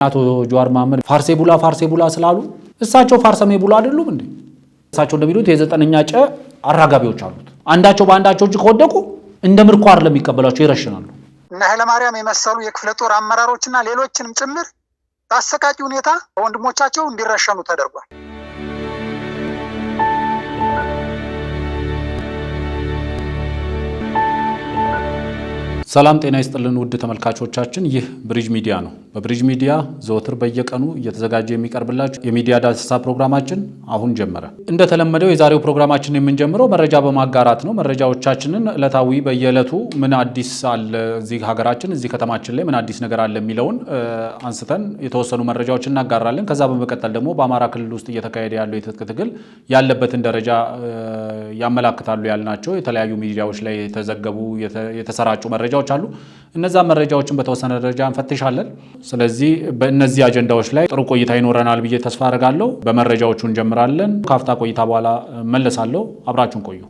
አቶ ጀዋር መሐመድ ፋርሴ ቡላ ስላሉ እሳቸው ፋርሰሜ ቡላ አይደሉም እንዴ? እሳቸው እንደሚሉት የዘጠነኛ ጨ አራጋቢዎች አሉት። አንዳቸው በአንዳቸው እጅ ከወደቁ እንደ ምርኮ አይደለም የሚቀበሏቸው፣ ይረሽናሉ። እና ኃይለማርያም የመሰሉ የክፍለ ጦር አመራሮችና ሌሎችንም ጭምር በአሰቃቂ ሁኔታ ወንድሞቻቸው እንዲረሸኑ ተደርጓል። ሰላም ጤና ይስጥልን ውድ ተመልካቾቻችን፣ ይህ ብሪጅ ሚዲያ ነው። በብሪጅ ሚዲያ ዘወትር በየቀኑ እየተዘጋጀ የሚቀርብላችሁ የሚዲያ ዳሰሳ ፕሮግራማችን አሁን ጀመረ። እንደተለመደው የዛሬው ፕሮግራማችን የምንጀምረው መረጃ በማጋራት ነው። መረጃዎቻችንን ዕለታዊ በየዕለቱ ምን አዲስ አለ እዚህ ሀገራችን እዚህ ከተማችን ላይ ምን አዲስ ነገር አለ የሚለውን አንስተን የተወሰኑ መረጃዎችን እናጋራለን። ከዛ በመቀጠል ደግሞ በአማራ ክልል ውስጥ እየተካሄደ ያለው የትጥቅ ትግል ያለበትን ደረጃ ያመላክታሉ ያልናቸው የተለያዩ ሚዲያዎች ላይ የተዘገቡ የተሰራጩ መረጃዎች አሉ። እነዛ መረጃዎችን በተወሰነ ደረጃ እንፈትሻለን። ስለዚህ በእነዚህ አጀንዳዎች ላይ ጥሩ ቆይታ ይኖረናል ብዬ ተስፋ አደርጋለሁ። በመረጃዎቹ እንጀምራለን። ካፍታ ቆይታ በኋላ መለሳለሁ። አብራችሁን ቆዩ።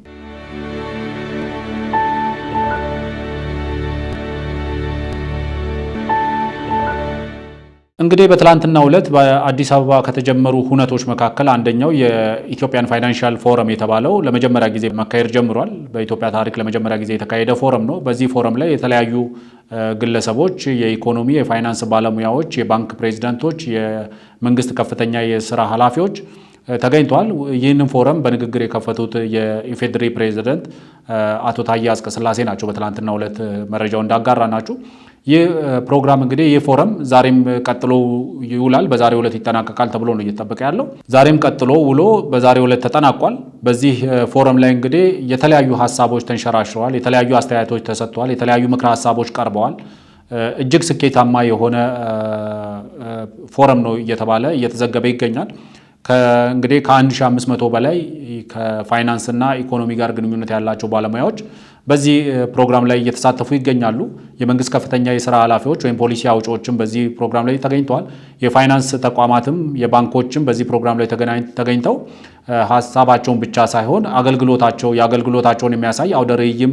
እንግዲህ በትላንትናው ዕለት በአዲስ አበባ ከተጀመሩ ሁነቶች መካከል አንደኛው የኢትዮጵያን ፋይናንሻል ፎረም የተባለው ለመጀመሪያ ጊዜ መካሄድ ጀምሯል። በኢትዮጵያ ታሪክ ለመጀመሪያ ጊዜ የተካሄደ ፎረም ነው። በዚህ ፎረም ላይ የተለያዩ ግለሰቦች፣ የኢኮኖሚ የፋይናንስ ባለሙያዎች፣ የባንክ ፕሬዚዳንቶች፣ የመንግስት ከፍተኛ የስራ ኃላፊዎች ተገኝተዋል። ይህንን ፎረም በንግግር የከፈቱት የኢፌዴሪ ፕሬዚዳንት አቶ ታዬ አጽቀሥላሴ ናቸው። በትላንትናው ዕለት መረጃው እንዳጋራ ናቸው። ይህ ፕሮግራም እንግዲህ ይህ ፎረም ዛሬም ቀጥሎ ይውላል። በዛሬው ዕለት ይጠናቀቃል ተብሎ ነው እየተጠበቀ ያለው። ዛሬም ቀጥሎ ውሎ በዛሬው ዕለት ተጠናቋል። በዚህ ፎረም ላይ እንግዲህ የተለያዩ ሀሳቦች ተንሸራሽረዋል። የተለያዩ አስተያየቶች ተሰጥተዋል። የተለያዩ ምክረ ሀሳቦች ቀርበዋል። እጅግ ስኬታማ የሆነ ፎረም ነው እየተባለ እየተዘገበ ይገኛል። እንግዲህ ከ1500 በላይ ከፋይናንስና ኢኮኖሚ ጋር ግንኙነት ያላቸው ባለሙያዎች በዚህ ፕሮግራም ላይ እየተሳተፉ ይገኛሉ። የመንግስት ከፍተኛ የስራ ኃላፊዎች ወይም ፖሊሲ አውጪዎችም በዚህ ፕሮግራም ላይ ተገኝተዋል። የፋይናንስ ተቋማትም የባንኮችም በዚህ ፕሮግራም ላይ ተገኝተው ሀሳባቸውን ብቻ ሳይሆን የአገልግሎታቸውን የሚያሳይ አውደ ርዕይም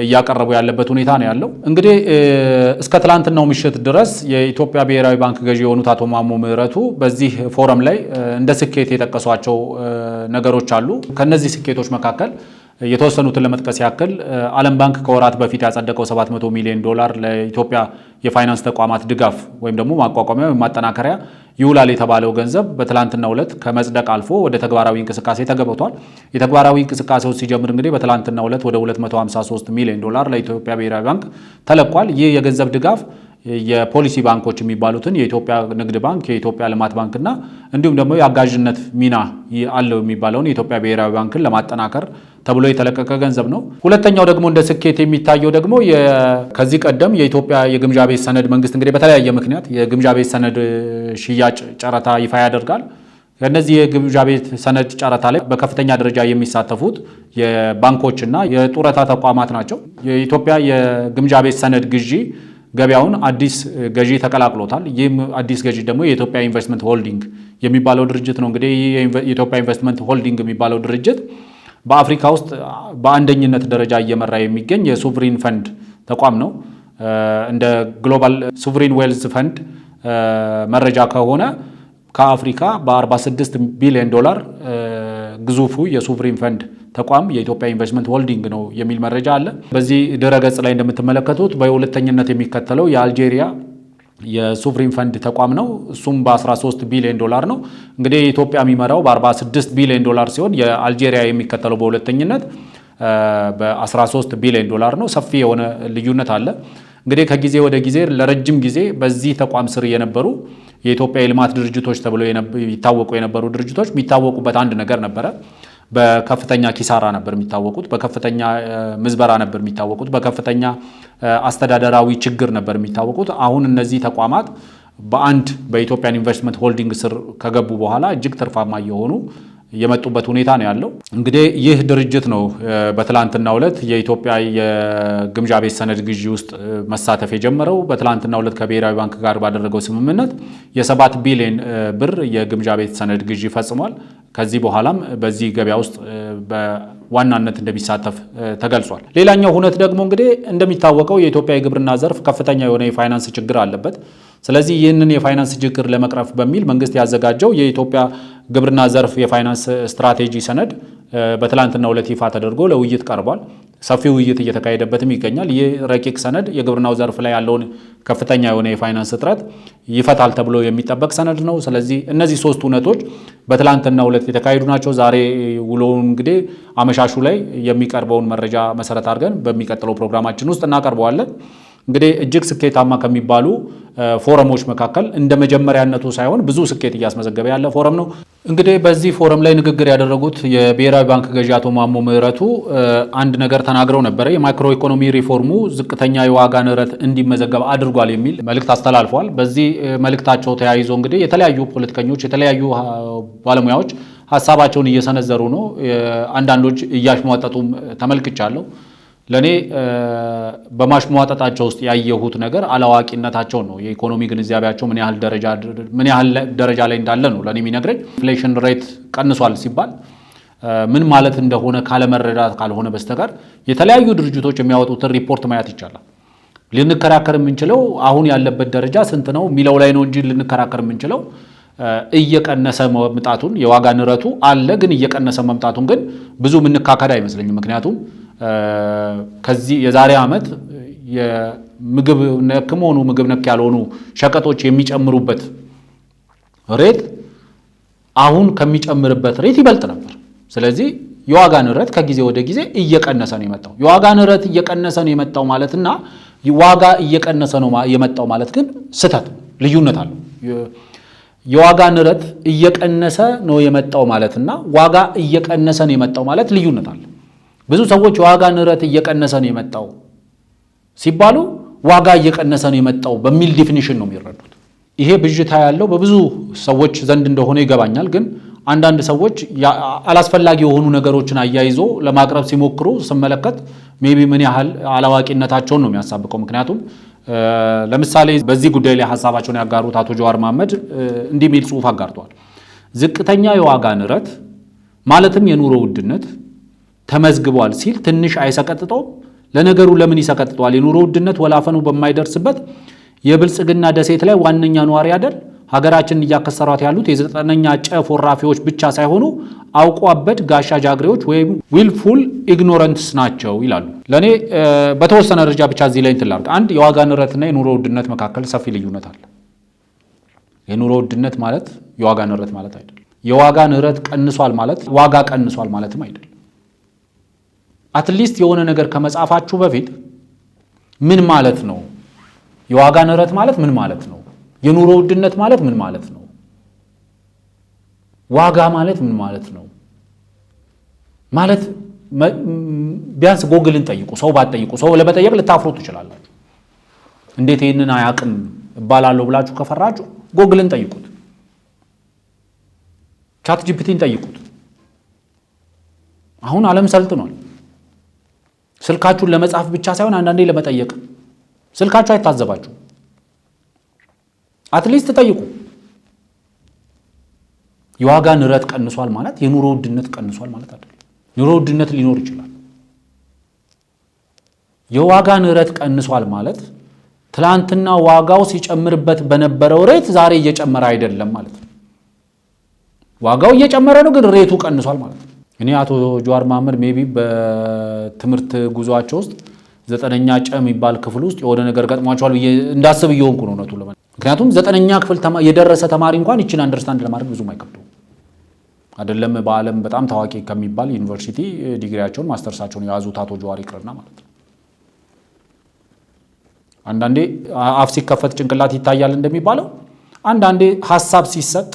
እያቀረቡ ያለበት ሁኔታ ነው ያለው። እንግዲህ እስከ ትላንትናው ምሽት ድረስ የኢትዮጵያ ብሔራዊ ባንክ ገዢ የሆኑት አቶ ማሞ ምህረቱ በዚህ ፎረም ላይ እንደ ስኬት የጠቀሷቸው ነገሮች አሉ። ከነዚህ ስኬቶች መካከል የተወሰኑትን ለመጥቀስ ያክል ዓለም ባንክ ከወራት በፊት ያጸደቀው $700 ሚሊዮን ለኢትዮጵያ የፋይናንስ ተቋማት ድጋፍ ወይም ደግሞ ማቋቋሚያ ወይም ማጠናከሪያ ይውላል የተባለው ገንዘብ በትላንትናው ዕለት ከመጽደቅ አልፎ ወደ ተግባራዊ እንቅስቃሴ ተገብቷል። የተግባራዊ እንቅስቃሴው ሲጀምር እንግዲህ በትላንትናው ዕለት ወደ $253 ሚሊዮን ለኢትዮጵያ ብሔራዊ ባንክ ተለቋል። ይህ የገንዘብ ድጋፍ የፖሊሲ ባንኮች የሚባሉትን የኢትዮጵያ ንግድ ባንክ፣ የኢትዮጵያ ልማት ባንክና እንዲሁም ደግሞ የአጋዥነት ሚና አለው የሚባለውን የኢትዮጵያ ብሔራዊ ባንክን ለማጠናከር ተብሎ የተለቀቀ ገንዘብ ነው። ሁለተኛው ደግሞ እንደ ስኬት የሚታየው ደግሞ ከዚህ ቀደም የኢትዮጵያ የግምጃ ቤት ሰነድ መንግስት እንግዲህ በተለያየ ምክንያት የግምጃ ቤት ሰነድ ሽያጭ ጨረታ ይፋ ያደርጋል። ከነዚህ የግምጃ ቤት ሰነድ ጨረታ ላይ በከፍተኛ ደረጃ የሚሳተፉት የባንኮችና የጡረታ ተቋማት ናቸው። የኢትዮጵያ የግምጃ ቤት ሰነድ ግዢ ገበያውን አዲስ ገዢ ተቀላቅሎታል። ይህም አዲስ ገዢ ደግሞ የኢትዮጵያ ኢንቨስትመንት ሆልዲንግ የሚባለው ድርጅት ነው። እንግዲህ የኢትዮጵያ ኢንቨስትመንት ሆልዲንግ የሚባለው ድርጅት በአፍሪካ ውስጥ በአንደኝነት ደረጃ እየመራ የሚገኝ የሱቨሪን ፈንድ ተቋም ነው። እንደ ግሎባል ሱቨሪን ዌልዝ ፈንድ መረጃ ከሆነ ከአፍሪካ በ46 ቢሊዮን ግዙፉ የሱቨሪን ፈንድ ተቋም የኢትዮጵያ ኢንቨስትመንት ሆልዲንግ ነው የሚል መረጃ አለ። በዚህ ድረገጽ ላይ እንደምትመለከቱት በሁለተኝነት የሚከተለው የአልጄሪያ የሱቨሪን ፈንድ ተቋም ነው። እሱም በ13 ቢሊዮን ነው። እንግዲህ የኢትዮጵያ የሚመራው በ46 ቢሊዮን ሲሆን የአልጄሪያ የሚከተለው በሁለተኝነት በ13 ቢሊዮን ነው። ሰፊ የሆነ ልዩነት አለ። እንግዲህ ከጊዜ ወደ ጊዜ ለረጅም ጊዜ በዚህ ተቋም ስር የነበሩ የኢትዮጵያ የልማት ድርጅቶች ተብለው ይታወቁ የነበሩ ድርጅቶች የሚታወቁበት አንድ ነገር ነበረ። በከፍተኛ ኪሳራ ነበር የሚታወቁት፣ በከፍተኛ ምዝበራ ነበር የሚታወቁት፣ በከፍተኛ አስተዳደራዊ ችግር ነበር የሚታወቁት። አሁን እነዚህ ተቋማት በአንድ በኢትዮጵያን ኢንቨስትመንት ሆልዲንግ ስር ከገቡ በኋላ እጅግ ትርፋማ የሆኑ የመጡበት ሁኔታ ነው ያለው። እንግዲህ ይህ ድርጅት ነው በትላንትናው ዕለት የኢትዮጵያ የግምጃ ቤት ሰነድ ግዢ ውስጥ መሳተፍ የጀመረው። በትላንትናው ዕለት ከብሔራዊ ባንክ ጋር ባደረገው ስምምነት የ7 ቢሊዮን ብር የግምጃ ቤት ሰነድ ግዢ ፈጽሟል። ከዚህ በኋላም በዚህ ገበያ ውስጥ በዋናነት እንደሚሳተፍ ተገልጿል። ሌላኛው ሁነት ደግሞ እንግዲህ እንደሚታወቀው የኢትዮጵያ የግብርና ዘርፍ ከፍተኛ የሆነ የፋይናንስ ችግር አለበት። ስለዚህ ይህንን የፋይናንስ ችግር ለመቅረፍ በሚል መንግስት ያዘጋጀው የኢትዮጵያ ግብርና ዘርፍ የፋይናንስ ስትራቴጂ ሰነድ በትላንትናው ዕለት ይፋ ተደርጎ ለውይይት ቀርቧል። ሰፊ ውይይት እየተካሄደበትም ይገኛል። ይህ ረቂቅ ሰነድ የግብርናው ዘርፍ ላይ ያለውን ከፍተኛ የሆነ የፋይናንስ እጥረት ይፈታል ተብሎ የሚጠበቅ ሰነድ ነው። ስለዚህ እነዚህ ሶስት እውነቶች በትላንትናው ዕለት የተካሄዱ ናቸው። ዛሬ ውሎውን እንግዲህ አመሻሹ ላይ የሚቀርበውን መረጃ መሰረት አድርገን በሚቀጥለው ፕሮግራማችን ውስጥ እናቀርበዋለን። እንግዲህ እጅግ ስኬታማ ከሚባሉ ፎረሞች መካከል እንደ መጀመሪያነቱ ሳይሆን ብዙ ስኬት እያስመዘገበ ያለ ፎረም ነው። እንግዲህ በዚህ ፎረም ላይ ንግግር ያደረጉት የብሔራዊ ባንክ ገዢ አቶ ማሞ ምህረቱ አንድ ነገር ተናግረው ነበረ። የማክሮ ኢኮኖሚ ሪፎርሙ ዝቅተኛ የዋጋ ንረት እንዲመዘገብ አድርጓል የሚል መልእክት አስተላልፈዋል። በዚህ መልእክታቸው ተያይዞ እንግዲህ የተለያዩ ፖለቲከኞች፣ የተለያዩ ባለሙያዎች ሀሳባቸውን እየሰነዘሩ ነው። አንዳንዶች እያሽሟጠጡም ተመልክቻለሁ። ለኔ በማሽሟጠጣቸው ውስጥ ያየሁት ነገር አላዋቂነታቸው ነው። የኢኮኖሚ ግንዛቤያቸው ምን ያህል ደረጃ ላይ እንዳለ ነው ለኔ የሚነግረኝ። ኢንፍሌሽን ሬት ቀንሷል ሲባል ምን ማለት እንደሆነ ካለመረዳት ካልሆነ በስተቀር የተለያዩ ድርጅቶች የሚያወጡትን ሪፖርት ማየት ይቻላል። ልንከራከር የምንችለው አሁን ያለበት ደረጃ ስንት ነው የሚለው ላይ ነው እንጂ ልንከራከር የምንችለው እየቀነሰ መምጣቱን የዋጋ ንረቱ አለ፣ ግን እየቀነሰ መምጣቱን ግን ብዙ ምንካከድ አይመስለኝም። ምክንያቱም ከዚህ የዛሬ ዓመት የምግብ ነክም ሆኑ ምግብ ነክ ያልሆኑ ሸቀጦች የሚጨምሩበት ሬት አሁን ከሚጨምርበት ሬት ይበልጥ ነበር። ስለዚህ የዋጋ ንረት ከጊዜ ወደ ጊዜ እየቀነሰ ነው የመጣው። የዋጋ ንረት እየቀነሰ ነው የመጣው ማለትና ዋጋ እየቀነሰ ነው የመጣው ማለት ግን ስህተት፣ ልዩነት አለው። የዋጋ ንረት እየቀነሰ ነው የመጣው ማለትና ዋጋ እየቀነሰ ነው የመጣው ማለት ልዩነት አለው። ብዙ ሰዎች የዋጋ ንረት እየቀነሰ ነው የመጣው ሲባሉ ዋጋ እየቀነሰ ነው የመጣው በሚል ዲፊኒሽን ነው የሚረዱት። ይሄ ብዥታ ያለው በብዙ ሰዎች ዘንድ እንደሆነ ይገባኛል። ግን አንዳንድ ሰዎች አላስፈላጊ የሆኑ ነገሮችን አያይዞ ለማቅረብ ሲሞክሩ ስመለከት ሜቢ ምን ያህል አላዋቂነታቸውን ነው የሚያሳብቀው። ምክንያቱም ለምሳሌ በዚህ ጉዳይ ላይ ሀሳባቸውን ያጋሩት አቶ ጀዋር መሐመድ እንዲህ የሚል ጽሑፍ አጋርተዋል። ዝቅተኛ የዋጋ ንረት ማለትም የኑሮ ውድነት ተመዝግቧል ሲል ትንሽ አይሰቀጥጠውም? ለነገሩ ለምን ይሰቀጥጠዋል? የኑሮ ውድነት ወላፈኑ በማይደርስበት የብልጽግና ደሴት ላይ ዋነኛ ነዋሪ አይደል? ሀገራችንን እያከሰሯት ያሉት የዘጠነኛ ጨ ፎራፊዎች ብቻ ሳይሆኑ አውቆ አበድ ጋሻ ጃግሬዎች ወይም ዊልፉል ኢግኖረንትስ ናቸው ይላሉ። ለእኔ በተወሰነ ደረጃ ብቻ እዚህ ላይ እንትን ላድርግ። አንድ የዋጋ ንረትና የኑሮ ውድነት መካከል ሰፊ ልዩነት አለ። የኑሮ ውድነት ማለት የዋጋ ንረት ማለት አይደለም። የዋጋ ንረት ቀንሷል ማለት ዋጋ ቀንሷል ማለትም አይደለም። አትሊስት የሆነ ነገር ከመጻፋችሁ በፊት ምን ማለት ነው? የዋጋ ንረት ማለት ምን ማለት ነው? የኑሮ ውድነት ማለት ምን ማለት ነው? ዋጋ ማለት ምን ማለት ነው? ማለት ቢያንስ ጎግልን ጠይቁ። ሰው ባትጠይቁ፣ ሰው ለመጠየቅ ልታፍሩ ትችላላችሁ። እንዴት ይህንን አያውቅም እባላለሁ ብላችሁ ከፈራችሁ ጎግልን ጠይቁት፣ ቻት ጂፒቲን ጠይቁት። አሁን ዓለም ሰልጥኗል። ስልካችሁን ለመጻፍ ብቻ ሳይሆን አንዳንዴ ለመጠየቅ ስልካችሁ አይታዘባችሁ። አትሊስት ጠይቁ። የዋጋ ንረት ቀንሷል ማለት የኑሮ ውድነት ቀንሷል ማለት አይደለም። ኑሮ ውድነት ሊኖር ይችላል። የዋጋ ንረት ቀንሷል ማለት ትላንትና ዋጋው ሲጨምርበት በነበረው ሬት ዛሬ እየጨመረ አይደለም ማለት ነው። ዋጋው እየጨመረ ነው ግን ሬቱ ቀንሷል ማለት ነው። እኔ አቶ ጀዋር መሐመድ ሜቢ በትምህርት ጉዟቸው ውስጥ ዘጠነኛ ጨ የሚባል ክፍል ውስጥ የሆነ ነገር ገጥሟቸዋል ብዬ እንዳስብ እየሆንኩ ነው እውነቱ ለማለት። ምክንያቱም ዘጠነኛ ክፍል የደረሰ ተማሪ እንኳን ይችን አንደርስታንድ ለማድረግ ብዙም አይከብደውም። አይደለም በዓለም በጣም ታዋቂ ከሚባል ዩኒቨርሲቲ ዲግሪያቸውን ማስተርሳቸውን የያዙት አቶ ጀዋር ይቅርና ማለት ነው። አንዳንዴ አፍ ሲከፈት ጭንቅላት ይታያል እንደሚባለው አንዳንዴ ሀሳብ ሲሰጥ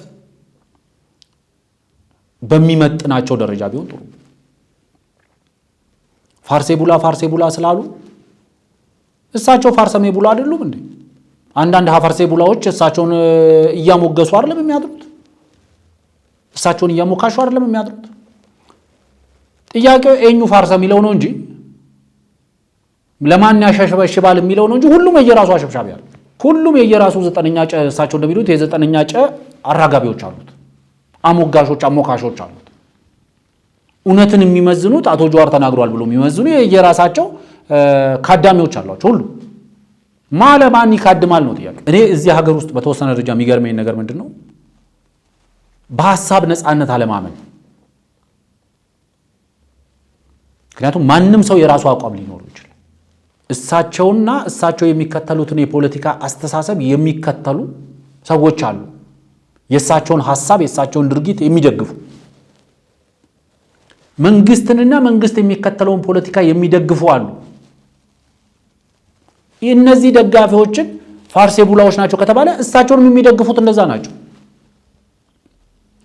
በሚመጥናቸው ደረጃ ቢሆን ጥሩ። ፋርሴ ቡላ ስላሉ እሳቸው ፋርሰሜ ቡላ አይደሉም እንዴ? አንዳንድ ፋርሴ ቡላዎች እሳቸውን እያሞገሱ አይደለም የሚያድሩት? እሳቸውን እያሞካሹ አይደለም የሚያድሩት? ጥያቄው ኤኙ ፋርሰ የሚለው ነው እንጂ ለማን ያሸበሽባል የሚለው ነው እንጂ ሁሉም የየራሱ አሸብሻቢ አለ። ሁሉም የየራሱ ዘጠነኛ ጨ እሳቸው እንደሚሉት የዘጠነኛ ጨ አራጋቢዎች አሉት፣ አሞጋሾች አሞካሾች አሉት። እውነትን የሚመዝኑት አቶ ጀዋር ተናግሯል ብሎ የሚመዝኑ የየራሳቸው ካዳሚዎች አሏቸው። ሁሉ ማለማን ይካድማል ነው ጥያቄ። እኔ እዚህ ሀገር ውስጥ በተወሰነ ደረጃ የሚገርመኝ ነገር ምንድነው በሐሳብ ነፃነት አለማመን። ምክንያቱም ማንም ሰው የራሱ አቋም ሊኖረው ይችላል። እሳቸውና እሳቸው የሚከተሉትን የፖለቲካ አስተሳሰብ የሚከተሉ ሰዎች አሉ። የእሳቸውን ሐሳብ የእሳቸውን ድርጊት የሚደግፉ መንግስትንና መንግስት የሚከተለውን ፖለቲካ የሚደግፉ አሉ። እነዚህ ደጋፊዎችን ፋርሴ ቡላዎች ናቸው ከተባለ እሳቸውንም የሚደግፉት እንደዛ ናቸው።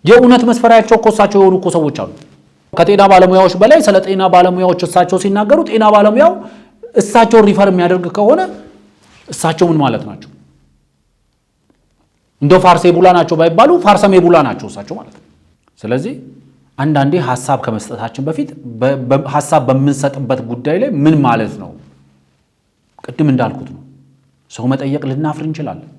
የእውነት መስፈሪያቸው እኮ እሳቸው የሆኑ እኮ ሰዎች አሉ። ከጤና ባለሙያዎች በላይ ስለ ጤና ባለሙያዎች እሳቸው ሲናገሩ ጤና ባለሙያው እሳቸውን ሪፈር የሚያደርግ ከሆነ እሳቸው ምን ማለት ናቸው? እንደው ፋርሴ ቡላ ናቸው ባይባሉ ፋርሰሜ ቡላ ናቸው እሳቸው ማለት ነው። ስለዚህ አንዳንዴ ሐሳብ ከመስጠታችን በፊት ሐሳብ በምንሰጥበት ጉዳይ ላይ ምን ማለት ነው? ቅድም እንዳልኩት ነው። ሰው መጠየቅ ልናፍር እንችላለን።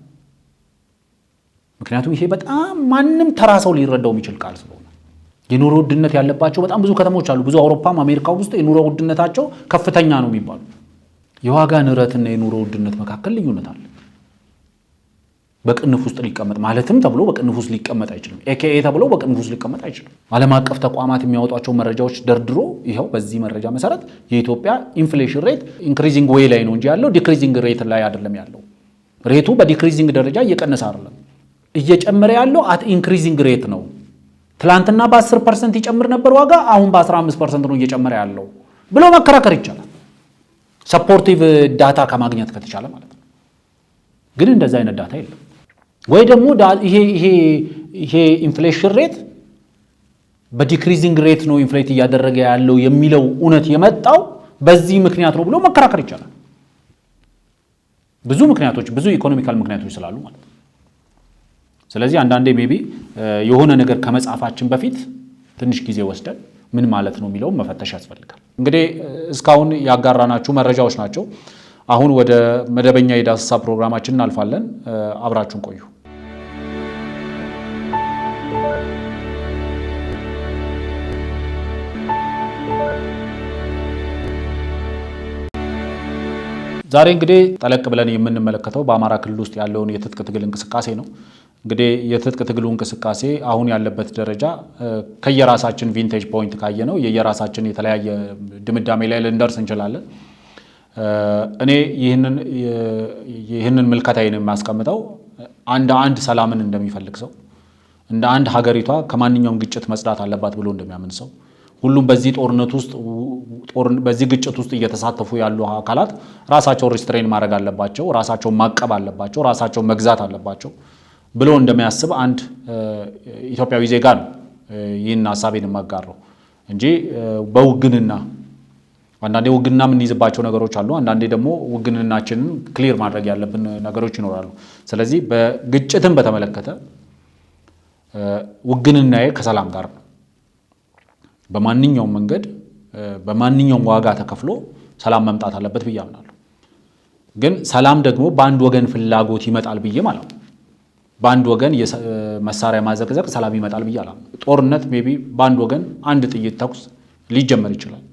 ምክንያቱም ይሄ በጣም ማንም ተራ ሰው ሊረዳው የሚችል ቃል ስለሆነ የኑሮ ውድነት ያለባቸው በጣም ብዙ ከተሞች አሉ። ብዙ አውሮፓም አሜሪካ ውስጥ የኑሮ ውድነታቸው ከፍተኛ ነው የሚባሉ። የዋጋ ንረትና የኑሮ ውድነት መካከል ልዩነት አለ። በቅንፍ ውስጥ ሊቀመጥ ማለትም ተብሎ በቅንፍ ውስጥ ሊቀመጥ አይችልም። ኤኬኤ ተብሎ በቅንፍ ውስጥ ሊቀመጥ አይችልም። ዓለም አቀፍ ተቋማት የሚያወጧቸው መረጃዎች ደርድሮ ይኸው በዚህ መረጃ መሰረት የኢትዮጵያ ኢንፍሌሽን ሬት ኢንክሪዚንግ ዌይ ላይ ነው እንጂ ያለው ዲክሪዚንግ ሬት ላይ አይደለም ያለው። ሬቱ በዲክሪዚንግ ደረጃ እየቀነሰ አይደለም፣ እየጨመረ ያለው አት ኢንክሪዚንግ ሬት ነው። ትላንትና በ10% ይጨምር ነበር ዋጋ፣ አሁን በ15% ነው እየጨመረ ያለው ብሎ መከራከር ይቻላል። ሰፖርቲቭ ዳታ ከማግኘት ከተቻለ ማለት ነው። ግን እንደዛ አይነት ዳታ የለም። ወይ ደግሞ ይሄ ኢንፍሌሽን ሬት በዲክሪዚንግ ሬት ነው ኢንፍሌት እያደረገ ያለው የሚለው እውነት የመጣው በዚህ ምክንያት ነው ብሎ መከራከር ይቻላል። ብዙ ምክንያቶች፣ ብዙ ኢኮኖሚካል ምክንያቶች ስላሉ ማለት ነው። ስለዚህ አንዳንዴ ሜቢ የሆነ ነገር ከመጻፋችን በፊት ትንሽ ጊዜ ወስደን ምን ማለት ነው የሚለውን መፈተሽ ያስፈልጋል። እንግዲህ እስካሁን ያጋራናችሁ መረጃዎች ናቸው። አሁን ወደ መደበኛ የዳሰሳ ፕሮግራማችን እናልፋለን። አብራችሁን ቆዩ። ዛሬ እንግዲህ ጠለቅ ብለን የምንመለከተው በአማራ ክልል ውስጥ ያለውን የትጥቅ ትግል እንቅስቃሴ ነው። እንግዲህ የትጥቅ ትግሉ እንቅስቃሴ አሁን ያለበት ደረጃ ከየራሳችን ቪንቴጅ ፖይንት ካየ ነው የየራሳችን የተለያየ ድምዳሜ ላይ ልንደርስ እንችላለን። እኔ ይህንን ምልከታዬን የማስቀምጠው አንድ ሰላምን እንደሚፈልግ ሰው፣ እንደ አንድ ሀገሪቷ ከማንኛውም ግጭት መጽዳት አለባት ብሎ እንደሚያምን ሰው፣ ሁሉም በዚህ ጦርነት ውስጥ በዚህ ግጭት ውስጥ እየተሳተፉ ያሉ አካላት ራሳቸውን ሪስትሬን ማድረግ አለባቸው፣ ራሳቸውን ማቀብ አለባቸው፣ ራሳቸውን መግዛት አለባቸው ብሎ እንደሚያስብ አንድ ኢትዮጵያዊ ዜጋ ነው ይህን ሀሳቤን የማጋራው እንጂ በውግንና አንዳንዴ ውግንና የምንይዝባቸው ነገሮች አሉ። አንዳንዴ ደግሞ ውግንናችንን ክሊር ማድረግ ያለብን ነገሮች ይኖራሉ። ስለዚህ በግጭትን በተመለከተ ውግንናዬ ከሰላም ጋር ነው። በማንኛውም መንገድ በማንኛውም ዋጋ ተከፍሎ ሰላም መምጣት አለበት ብዬ አምናለሁ። ግን ሰላም ደግሞ በአንድ ወገን ፍላጎት ይመጣል ብዬ ማለት ነው። በአንድ ወገን መሳሪያ ማዘቅዘቅ ሰላም ይመጣል ብዬ አላምንም። ጦርነት ሜቢ በአንድ ወገን አንድ ጥይት ተኩስ ሊጀመር ይችላል።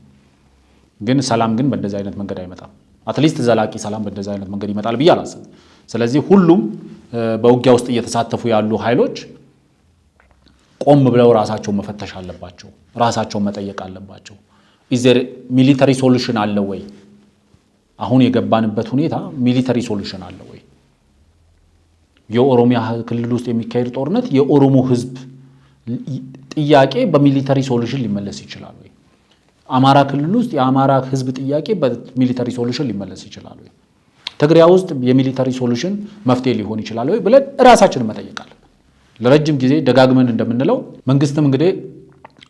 ግን ሰላም ግን በእንደዚህ አይነት መንገድ አይመጣም። አትሊስት ዘላቂ ሰላም በእንደዚህ አይነት መንገድ ይመጣል ብዬ አላስብም። ስለዚህ ሁሉም በውጊያ ውስጥ እየተሳተፉ ያሉ ኃይሎች ቆም ብለው ራሳቸውን መፈተሽ አለባቸው፣ ራሳቸውን መጠየቅ አለባቸው። ኢዘር ሚሊተሪ ሶሉሽን አለ ወይ? አሁን የገባንበት ሁኔታ ሚሊተሪ ሶሉሽን አለ ወይ? የኦሮሚያ ክልል ውስጥ የሚካሄድ ጦርነት የኦሮሞ ሕዝብ ጥያቄ በሚሊተሪ ሶሉሽን ሊመለስ ይችላል ወይ? አማራ ክልል ውስጥ የአማራ ሕዝብ ጥያቄ በሚሊተሪ ሶሉሽን ሊመለስ ይችላል ወይ? ትግራይ ውስጥ የሚሊተሪ ሶሉሽን መፍትሄ ሊሆን ይችላል ወይ ብለን ራሳችንን መጠየቅ አለብን። ለረጅም ጊዜ ደጋግመን እንደምንለው መንግስትም እንግዲህ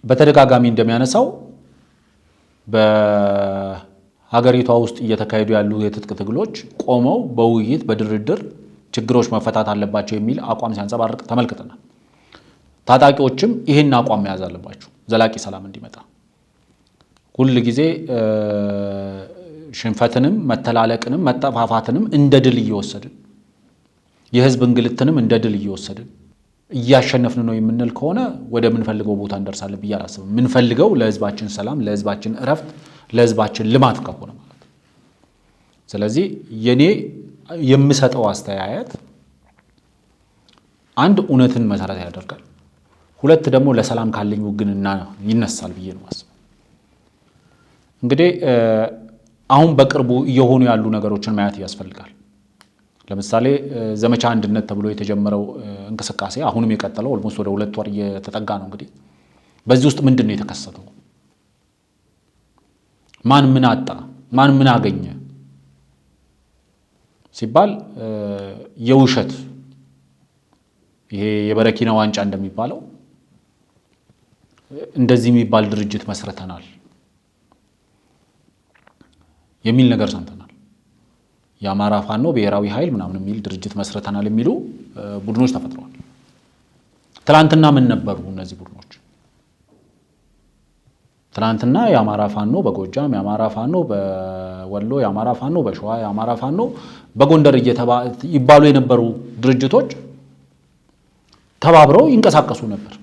በተደጋጋሚ እንደሚያነሳው በሀገሪቷ ውስጥ እየተካሄዱ ያሉ የትጥቅ ትግሎች ቆመው በውይይት በድርድር ችግሮች መፈታት አለባቸው የሚል አቋም ሲያንጸባርቅ ተመልክተናል። ታጣቂዎችም ይህን አቋም መያዝ አለባቸው ዘላቂ ሰላም እንዲመጣ። ሁል ጊዜ ሽንፈትንም መተላለቅንም መጠፋፋትንም እንደ ድል እየወሰድን የህዝብ እንግልትንም እንደ ድል እየወሰድን እያሸነፍን ነው የምንል ከሆነ ወደ ምንፈልገው ቦታ እንደርሳለን ብዬ አላስብም። ምንፈልገው ለህዝባችን ሰላም፣ ለህዝባችን እረፍት፣ ለህዝባችን ልማት ከሆነ ማለት። ስለዚህ የኔ የምሰጠው አስተያየት አንድ እውነትን መሰረት ያደርጋል፣ ሁለት ደግሞ ለሰላም ካለኝ ውግንና ይነሳል ብዬ ነው ማስበው። እንግዲህ አሁን በቅርቡ እየሆኑ ያሉ ነገሮችን ማየት ያስፈልጋል። ለምሳሌ ዘመቻ አንድነት ተብሎ የተጀመረው እንቅስቃሴ አሁንም የቀጠለው ኦልሞስት ወደ 2 ወር እየተጠጋ ነው። እንግዲህ በዚህ ውስጥ ምንድን ነው የተከሰተው? ማን ምን አጣ? ማን ምን አገኘ ሲባል የውሸት ይሄ የበረኪና ዋንጫ እንደሚባለው እንደዚህ የሚባል ድርጅት መስርተናል የሚል ነገር ሰምተናል። የአማራ ፋኖ ብሔራዊ ኃይል ምናምን የሚል ድርጅት መስርተናል የሚሉ ቡድኖች ተፈጥረዋል። ትላንትና ምን ነበሩ እነዚህ ቡድኖች? ትላንትና የአማራ ፋኖ በጎጃም፣ የአማራ ፋኖ በወሎ፣ የአማራ ፋኖ በሸዋ፣ የአማራ ፋኖ በጎንደር ይባሉ የነበሩ ድርጅቶች ተባብረው ይንቀሳቀሱ ነበር።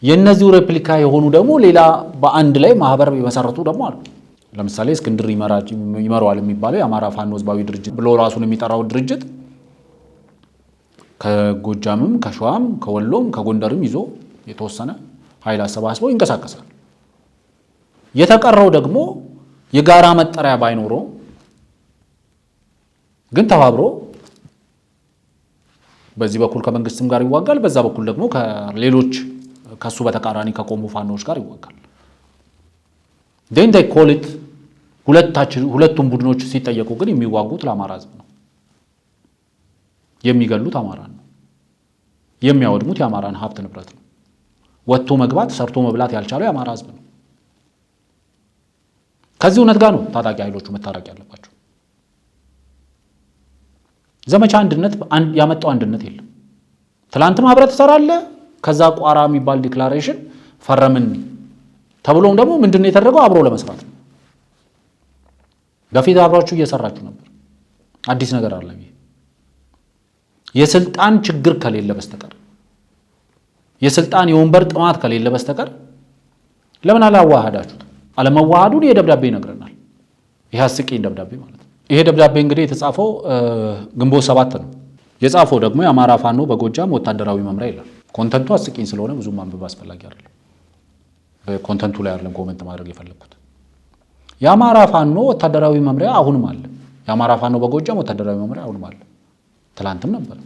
የነዚሁ ሬፕሊካ የሆኑ ደግሞ ሌላ በአንድ ላይ ማህበር የመሰረቱ ደግሞ አሉ። ለምሳሌ እስክንድር ይመራዋል የሚባለው የአማራ ፋኖ ህዝባዊ ድርጅት ብሎ ራሱን የሚጠራው ድርጅት ከጎጃምም ከሸዋም ከወሎም ከጎንደርም ይዞ የተወሰነ ኃይል አሰባስበው ይንቀሳቀሳል። የተቀረው ደግሞ የጋራ መጠሪያ ባይኖረው ግን ተባብሮ በዚህ በኩል ከመንግስትም ጋር ይዋጋል፣ በዛ በኩል ደግሞ ከሌሎች ከሱ በተቃራኒ ከቆሙ ፋኖች ጋር ይዋጋል። then they call it ሁለቱም ቡድኖች ሲጠየቁ ግን የሚዋጉት ለአማራ ህዝብ ነው። የሚገሉት አማራን ነው። የሚያወድሙት የአማራን ሀብት ንብረት ነው። ወጥቶ መግባት ሰርቶ መብላት ያልቻለው የአማራ ህዝብ ነው። ከዚህ እውነት ጋር ነው ታጣቂ ኃይሎቹ መታረቅ ያለባቸው። ዘመቻ አንድነት ያመጣው አንድነት የለም። ትላንትም ህብረት ትሰራለህ፣ ከዛ ቋራ የሚባል ዲክላሬሽን ፈረምን ተብሎም ደግሞ ምንድነው የተደረገው? አብሮ ለመስራት ነው። በፊት አብራችሁ እየሰራችሁ ነበር። አዲስ ነገር አለ። የስልጣን ችግር ከሌለ በስተቀር የስልጣን የወንበር ጥማት ከሌለ በስተቀር ለምን አላዋሃዳችሁት? አለመዋሃዱን የደብዳቤ ይነግረናል። ይሄ አስቂኝ ደብዳቤ ማለት ነው። ይሄ ደብዳቤ እንግዲህ የተጻፈው ግንቦት 7 ነው። የጻፈው ደግሞ የአማራ ፋኖ በጎጃም ወታደራዊ መምሪያ ይላል። ኮንተንቱ አስቂኝ ስለሆነ ብዙ ማንበብ አስፈላጊ አይደለም። በኮንተንቱ ላይ አይደለም ኮሜንት ማድረግ የፈለኩት። የአማራ ፋኖ ወታደራዊ መምሪያ አሁንም አለ። የአማራ ፋኖ በጎጃም ወታደራዊ መምሪያ አሁንም አለ። ትላንትም ነበር።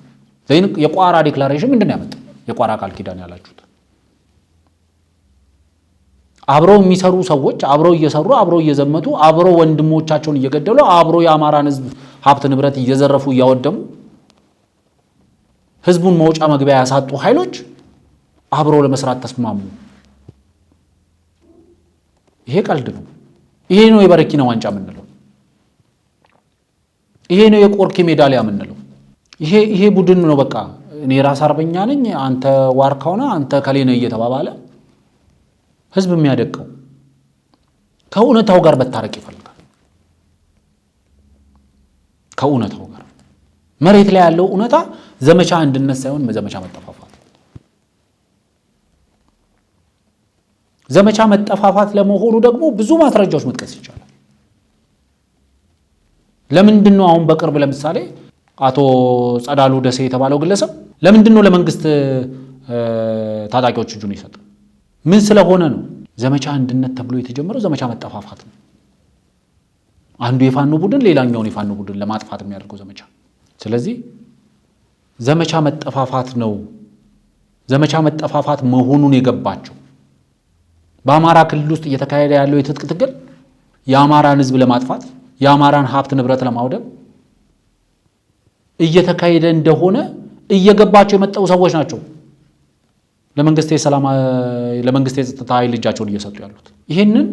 ዘይን የቋራ ዲክላሬሽን ምንድነው ያመጣው? የቋራ ቃል ኪዳን ያላችሁት አብረው የሚሰሩ ሰዎች አብረው እየሰሩ አብረው እየዘመቱ አብረው ወንድሞቻቸውን እየገደሉ አብረው የአማራን ህዝብ ሀብት ንብረት እየዘረፉ እያወደሙ ህዝቡን መውጫ መግቢያ ያሳጡ ኃይሎች አብረው ለመስራት ተስማሙ። ይሄ ቀልድ ነው። ይሄ ነው የበረኪና ዋንጫ የምንለው። ይሄ ነው የቆርኪ ሜዳሊያ የምንለው። ይሄ ቡድን ነው። በቃ እኔ ራስ አርበኛ ነኝ፣ አንተ ዋርካው ነህ፣ አንተ ከሌነ እየተባባለ ህዝብ የሚያደቀው ከእውነታው ጋር መታረቅ ይፈልጋል። ከእውነታው ጋር መሬት ላይ ያለው እውነታ ዘመቻ አንድነት ሳይሆን ዘመቻ መጠፋፋት። ዘመቻ መጠፋፋት ለመሆኑ ደግሞ ብዙ ማስረጃዎች መጥቀስ ይቻላል። ለምንድን ነው አሁን በቅርብ ለምሳሌ አቶ ጸዳሉ ደሴ የተባለው ግለሰብ ለምንድን ነው ለመንግስት ታጣቂዎች እጁን ይሰጣል? ምን ስለሆነ ነው? ዘመቻ አንድነት ተብሎ የተጀመረው ዘመቻ መጠፋፋት ነው። አንዱ የፋኖ ቡድን ሌላኛውን የፋኖ ቡድን ለማጥፋት የሚያደርገው ዘመቻ። ስለዚህ ዘመቻ መጠፋፋት ነው። ዘመቻ መጠፋፋት መሆኑን የገባቸው በአማራ ክልል ውስጥ እየተካሄደ ያለው የትጥቅ ትግል የአማራን ህዝብ ለማጥፋት የአማራን ሀብት ንብረት ለማውደም እየተካሄደ እንደሆነ እየገባቸው የመጣው ሰዎች ናቸው። ለመንግስት የጸጥታ ኃይል እጃቸውን እየሰጡ ያሉት። ይሄንን